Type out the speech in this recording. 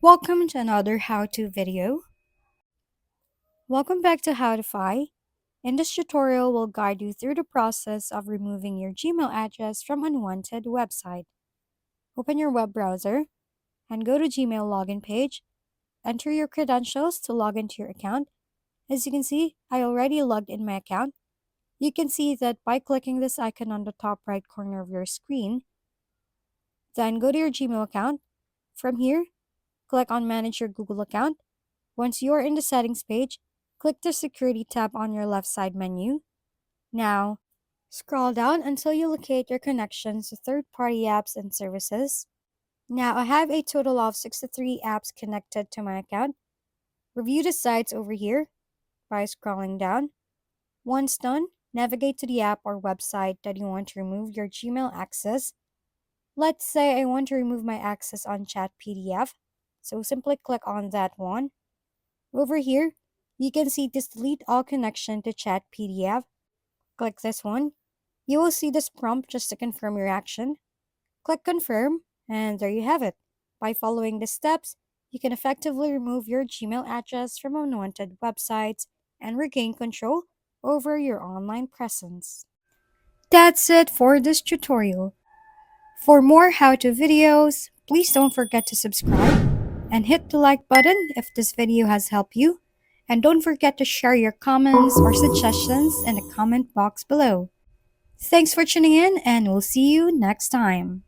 Welcome to another how-to video. Welcome back to Howtify. In this tutorial, we'll guide you through the process of removing your Gmail address from Unwanted website. Open your web browser and go to Gmail login page. Enter your credentials to log into your account. As you can see, I already logged in my account. You can see that by clicking this icon on the top right corner of your screen, then go to your Gmail account. From here, click on Manage your Google account. Once you are in the settings page, click the security tab on your left side menu. Now, scroll down until you locate your connections to third-party apps and services. Now, I have a total of 63 apps connected to my account. Review the sites over here by scrolling down. Once done, navigate to the app or website that you want to remove your Gmail access. Let's say I want to remove my access on Chat PDF, so simply click on that one. Over here, you can see this delete all connection to chat PDF. Click this one. You will see this prompt just to confirm your action. Click confirm, and there you have it. By following the steps, you can effectively remove your Gmail address from unwanted websites and regain control over your online presence. That's it for this tutorial. For more how-to videos, please don't forget to subscribe and hit the like button if this video has helped you. And don't forget to share your comments or suggestions in the comment box below. Thanks for tuning in, and we'll see you next time.